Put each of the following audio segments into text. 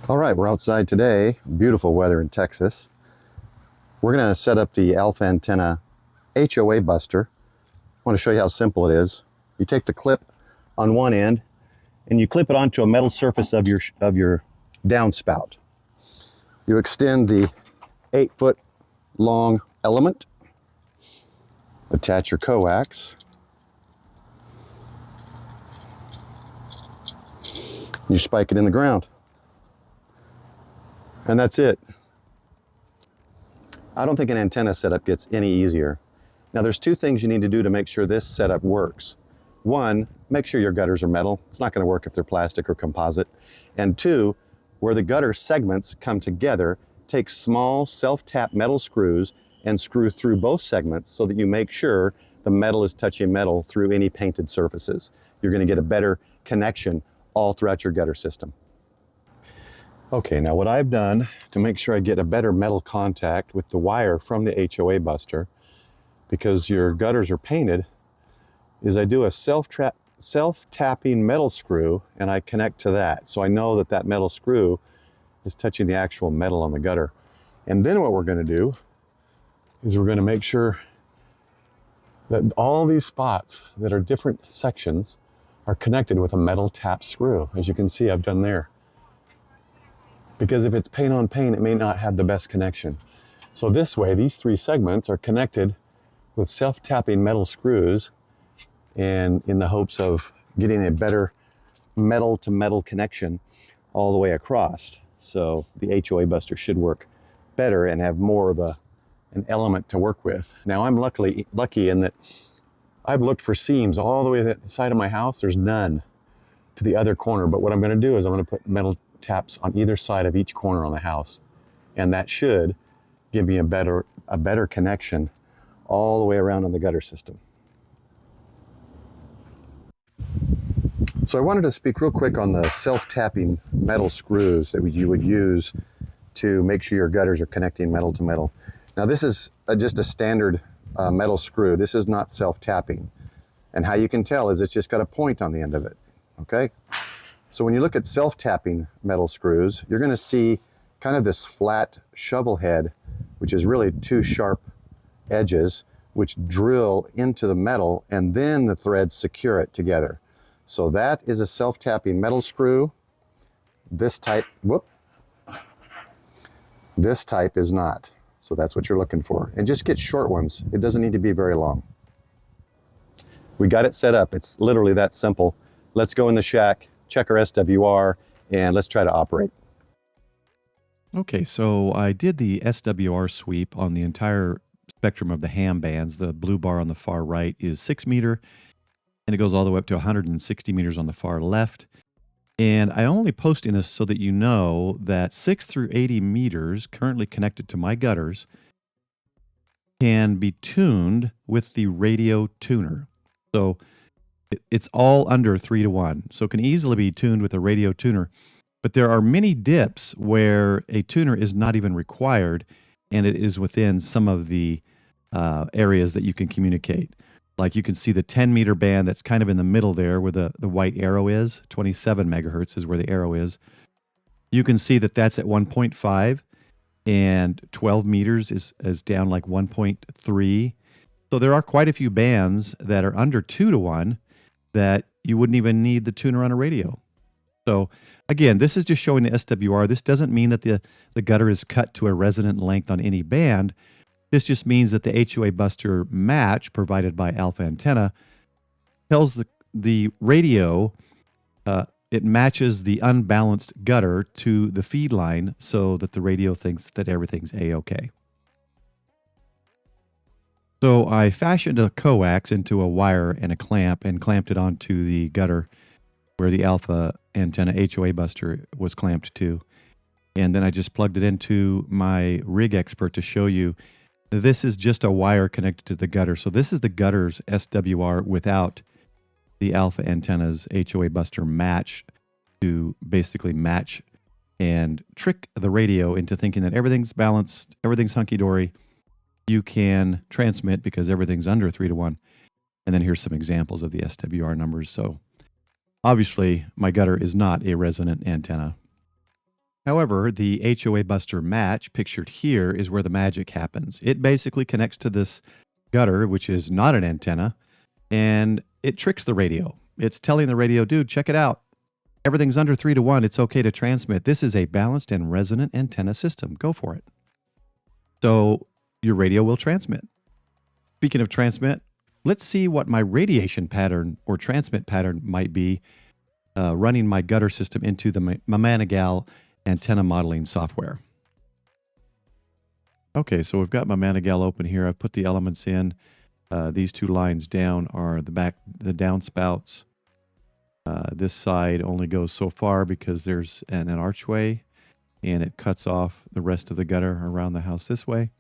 All right, we're outside today. Beautiful weather in Texas. We're going to set up the alpha antenna HOA Buster. I want to show you how simple it is. You take the clip on one end and you clip it onto a metal surface of your downspout. You extend the 8-foot long element, attach your coax, you spike it in the ground, and that's it. I don't think an antenna setup gets any easier. Now there's two things you need to do to make sure this setup works. One, make sure your gutters are metal. It's not going to work if they're plastic or composite. And two, where the gutter segments come together, take small self-tap metal screws and screw through both segments so that you make sure the metal is touching metal through any painted surfaces. You're going to get a better connection all throughout your gutter system. Okay, now what I've done to make sure I get a better metal contact with the wire from the HOA Buster, because your gutters are painted, is I do a self-tapping metal screw and I connect to that. So I know that that metal screw is touching the actual metal on the gutter. And then what we're going to do is we're going to make sure that all these spots that are different sections are connected with a metal tap screw. As you can see, I've done there. Because if it's paint on paint, it may not have the best connection. So this way, these three segments are connected with self-tapping metal screws, and in the hopes of getting a better metal to metal connection all the way across. So the HOA Buster should work better and have more of an element to work with. Now I'm lucky in that I've looked for seams all the way to the side of my house. There's none to the other corner, but what I'm going to do is I'm going to put metal taps on either side of each corner on the house, and that should give me a better connection all the way around on the gutter system. So I wanted to speak real quick on the self-tapping metal screws that you would use to make sure your gutters are connecting metal to metal. Now this is just a standard metal screw. This is not self-tapping, and how you can tell is it's just got a point on the end of it. Okay, so when you look at self-tapping metal screws, you're going to see kind of this flat shovel head, which is really two sharp edges which drill into the metal, and then the threads secure it together. So that is a self-tapping metal screw. This type, this type is not. So that's what you're looking for. And just get short ones. It doesn't need to be very long. We got it set up. It's literally that simple. Let's go in the shack, check our SWR, and let's try to operate. Okay, so I did the SWR sweep on the entire spectrum of the ham bands. The blue bar on the far right is 6 meter, and it goes all the way up to 160 meters on the far left. And I only posting this so that you know that 6 through 80 meters currently connected to my gutters can be tuned with the radio tuner. So it's all under 3 to 1, so it can easily be tuned with a radio tuner. But there are many dips where a tuner is not even required, and it is within some of the areas that you can communicate. Like you can see the 10-meter band that's kind of in the middle there where the white arrow is. 27 megahertz is where the arrow is. You can see that that's at 1.5, and 12 meters is down like 1.3. So there are quite a few bands that are under 2 to 1 that you wouldn't even need the tuner on a radio. So again, this is just showing the SWR. This doesn't mean that the gutter is cut to a resonant length on any band. This just means that the HOA Buster match provided by Alpha Antenna tells the radio it matches the unbalanced gutter to the feed line so that the radio thinks that everything's A-OK. So I fashioned a coax into a wire and a clamp and clamped it onto the gutter where the Alpha Antenna HOA Buster was clamped to. And then I just plugged it into my rig expert to show you this is just a wire connected to the gutter. So this is the gutter's SWR without the Alpha Antenna's HOA Buster match to basically match and trick the radio into thinking that everything's balanced, everything's hunky-dory. You can transmit because everything's under 3 to 1. And then here's some examples of the SWR numbers. So obviously my gutter is not a resonant antenna. However, the HOA Buster match pictured here is where the magic happens. It basically connects to this gutter, which is not an antenna, and it tricks the radio. It's telling the radio, dude, check it out. Everything's under 3 to 1. It's okay to transmit. This is a balanced and resonant antenna system. Go for it. So your radio will transmit. Speaking of transmit, let's see what my radiation pattern or transmit pattern might be running my gutter system into the Mamanagal antenna modeling software. Okay, so we've got my Mamanagal open here. I've put the elements in. These two lines down are the downspouts. This side only goes so far because there's an archway, and it cuts off the rest of the gutter around the house this way.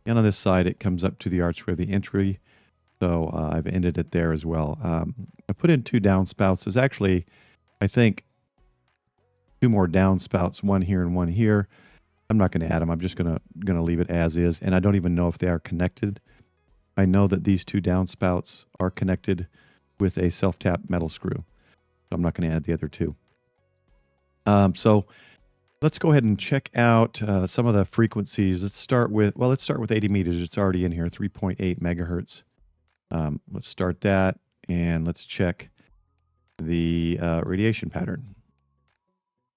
And on this side, it comes up to the archway of the entry. So I've ended it there as well. I put in 2 downspouts. There's actually, I think, 2 more downspouts, one here and one here. I'm not going to add them. I'm just going to leave it as is. And I don't even know if they are connected. I know that these 2 downspouts are connected with a self-tap metal screw. So I'm not going to add the other 2. So let's go ahead and check out some of the frequencies. Let's start with 80 meters. It's already in here, 3.8 megahertz. Let's start that, and let's check the radiation pattern.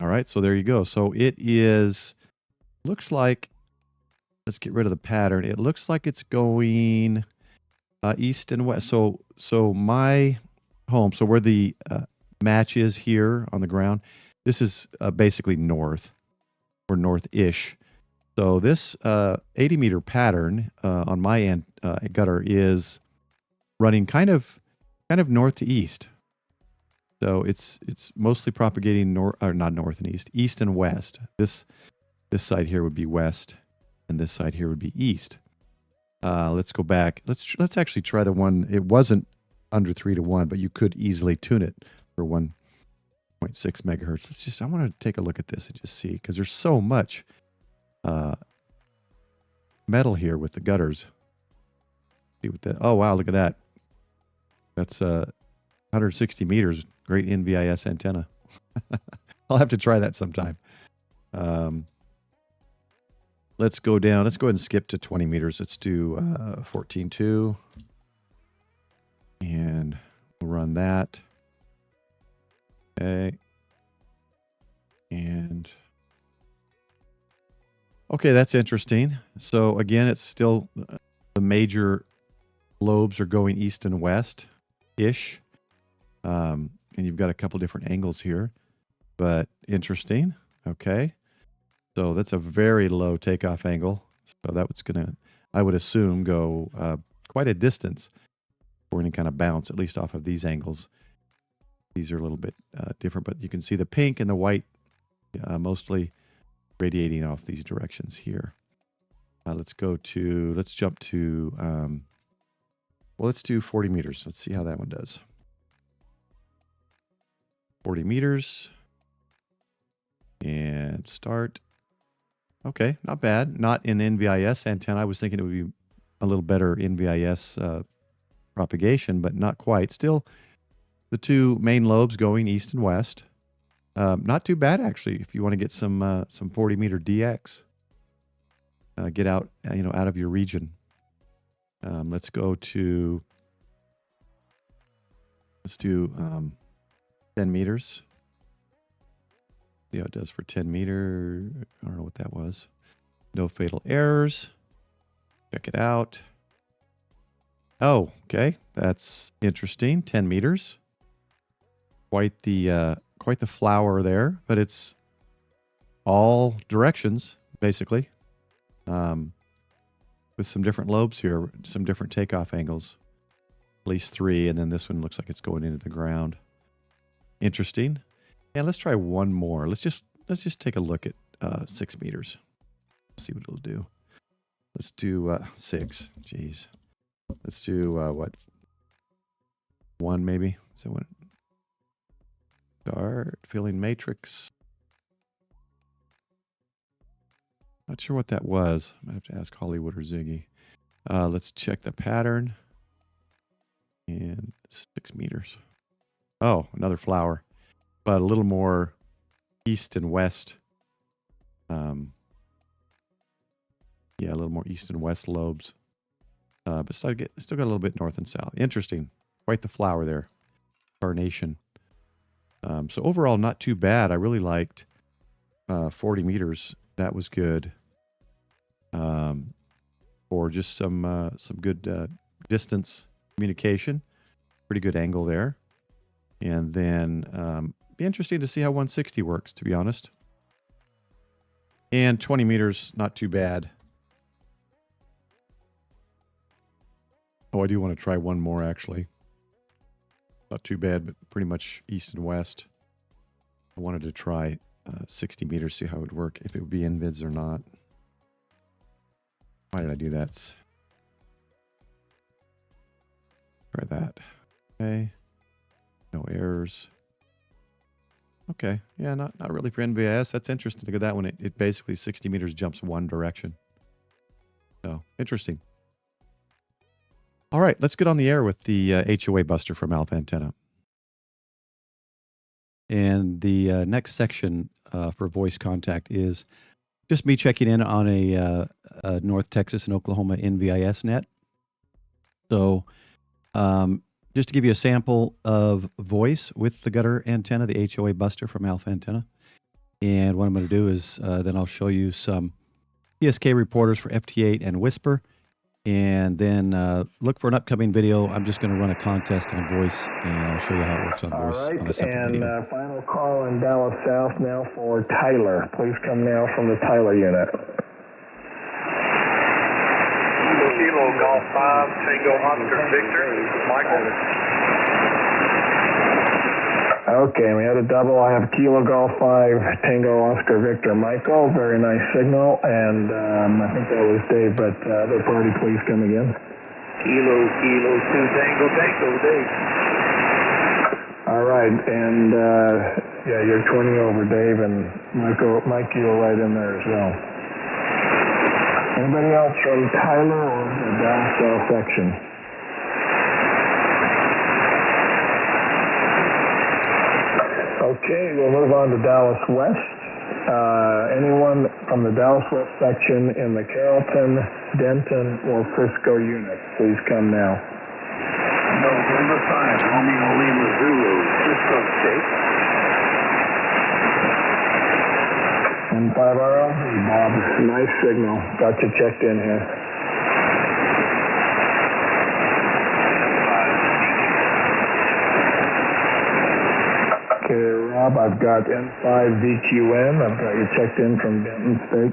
All right, so there you go. So it looks like, let's get rid of the pattern. It looks like it's going east and west. So my home, so where the match is here on the ground, this is basically north or north-ish. So this 80 meter pattern on my end gutter is running kind of north to east. So it's mostly propagating not north and east and west. This side here would be west, and this side here would be east. Let's go back. Let's actually try the one. It wasn't under 3 to 1, but you could easily tune it for 1.6 megahertz. I want to take a look at this and just see, because there's so much metal here with the gutters. See what that? Oh wow, look at that. That's 160 meters. Great NVIS antenna. I'll have to try that sometime. Let's go down. Let's go ahead and skip to 20 meters. Let's do 14.2. And we'll run that. Okay. And okay, that's interesting. So again, it's still the major lobes are going east and west-ish. And you've got a couple different angles here, but interesting. Okay. So that's a very low takeoff angle. So that was going to, I would assume, go quite a distance for any kind of bounce, at least off of these angles. These are a little bit different, but you can see the pink and the white mostly radiating off these directions here. Let's jump to, well, let's do 40 meters. Let's see how that one does. 40 meters. And start. Okay, not bad. Not an NVIS antenna. I was thinking it would be a little better NVIS propagation, but not quite. Still, the 2 main lobes going east and west. Not too bad, actually, if you want to get some 40 meter DX. Get out, out of your region. Let's do 10 meters. See how it does for 10 meter. I don't know what that was. No fatal errors. Check it out. Oh, okay. That's interesting. 10 meters. Quite the flower there, but it's all directions, basically. With some different lobes here, some different takeoff angles. At least 3, and then this one looks like it's going into the ground. Interesting. And let's try one more. Let's just take a look at 6 meters. See what it'll do. Let's do 6. Jeez. Let's do what? 1 maybe. So what? Start filling matrix. Not sure what that was. I might have to ask Hollywood or Ziggy. Let's check the pattern. And 6 meters. Oh, another flower. But a little more east and west Yeah, a little more east and west lobes. But still got a little bit north and south. Interesting. Quite the flower there. Carnation. So overall, not too bad. I really liked 40 meters. That was good. Or just some good distance communication. Pretty good angle there. And then be interesting to see how 160 works, to be honest. And 20 meters, not too bad. Oh, I do want to try one more, actually. Not too bad, but pretty much east and west. I wanted to try 60 meters, see how it would work, if it would be invids or not. Why did I do that? Try that. Okay. No errors. Okay. Yeah, not really for NVIS. That's interesting. Look at that one. It basically 60 meters jumps one direction. So, interesting. All right, let's get on the air with the HOA Buster from Alpha Antenna. And the next section for voice contact is just me checking in on a North Texas and Oklahoma NVIS net. So just to give you a sample of voice with the gutter antenna, the HOA Buster from Alpha Antenna. And what I'm going to do is then I'll show you some PSK reporters for FT8 and Whisper. And then look for an upcoming video. I'm just going to run a contest on voice, and I'll show you how it works on voice on a separate video. And final call in Dallas South now for Tyler. Please come now from the Tyler unit. Kilo Golf 5, Tango Oscar Victor, Michael. Okay, we had a double. I have Kilo Golf 5, Tango Oscar Victor, Michael. Very nice signal, and I think that was Dave, but other party, please come again. Kilo 2, Tango, Dave. All right, and yeah, you're 20 over Dave, and Mike, you're right in there as well. Anybody else from Tyler or the Dallas South section? Okay, we'll move on to Dallas West. Anyone from the Dallas West section in the Carrollton, Denton, or Frisco unit, please come now. November 5, Romeo Lima Zulu, Frisco State. And 5RLZ, Bob. Nice signal. Got you checked in here. Okay, Rob, I've got N5VQN. I've got you checked in from Denton State.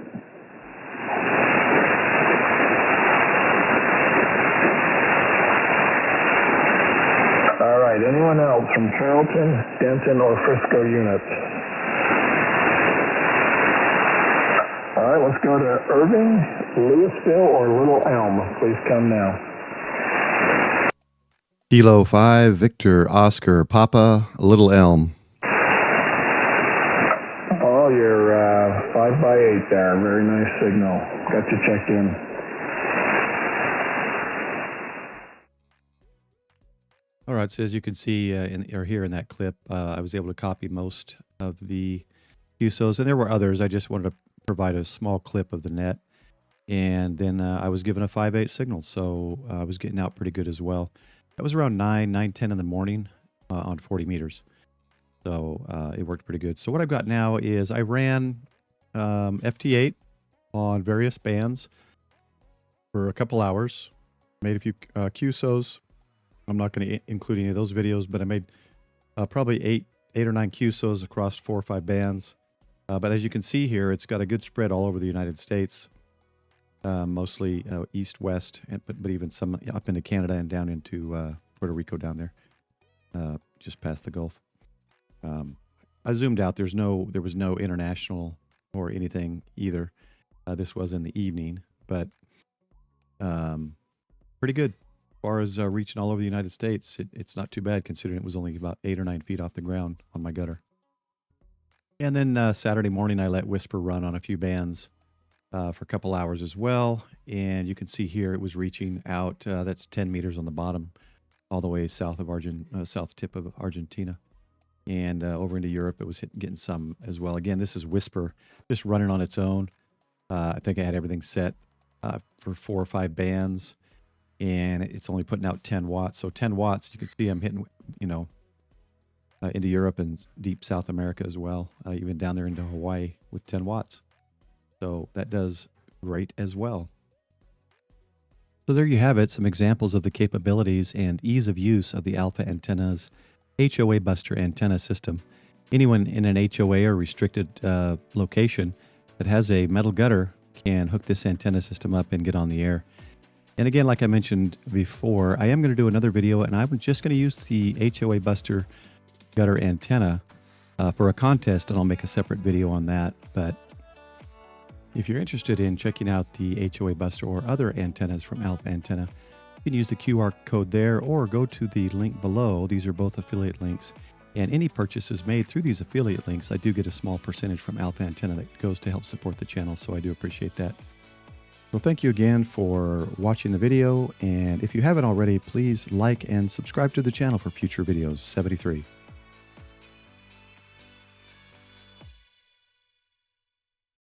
All right, anyone else from Carrollton, Denton, or Frisco units? All right, let's go to Irving, Louisville, or Little Elm. Please come now. Kilo 5, Victor, Oscar, Papa, Little Elm. Oh, you're 5x8 there. Very nice signal. Got you checked in. All right, so as you can see here in that clip, I was able to copy most of the QSOs, and there were others. I just wanted to provide a small clip of the net, and then I was given a 5/8 signal, so I was getting out pretty good as well. That was around 9:10 in the morning on 40 meters, so it worked pretty good. So what I've got now is I ran FT8 on various bands for a couple hours, made a few QSOs. I'm not going to include any of those videos, but I made probably eight or nine QSOs across 4 or 5 bands. But as you can see here, it's got a good spread all over the United States, mostly east, west, but even some up into Canada and down into Puerto Rico down there, just past the Gulf. I zoomed out. There was no international or anything either. This was in the evening, but pretty good. As far as reaching all over the United States, it's not too bad considering it was only about 8 or 9 feet off the ground on my gutter. And then Saturday morning, I let Whisper run on a few bands for a couple hours as well. And you can see here it was reaching out. That's 10 meters on the bottom, all the way south of south tip of Argentina. And over into Europe, it was getting some as well. Again, this is Whisper, just running on its own. I think I had everything set for 4 or 5 bands, and it's only putting out 10 watts. So 10 watts, you can see I'm hitting, into Europe and deep South America as well, even down there into Hawaii with 10 watts. So that does great as well. So there you have it, some examples of the capabilities and ease of use of the Alpha Antenna's HOA Buster antenna system. Anyone in an HOA or restricted location that has a metal gutter can hook this antenna system up and get on the air. And again, like I mentioned before, I am going to do another video, and I'm just going to use the HOA Buster gutter antenna for a contest, and I'll make a separate video on that. But if you're interested in checking out the HOA Buster or other antennas from Alpha Antenna, you can use the QR code there or go to the link below. These are both affiliate links. And any purchases made through these affiliate links, I do get a small percentage from Alpha Antenna that goes to help support the channel, so I do appreciate that. Well, thank you again for watching the video, and if you haven't already, please like and subscribe to the channel for future videos. 73.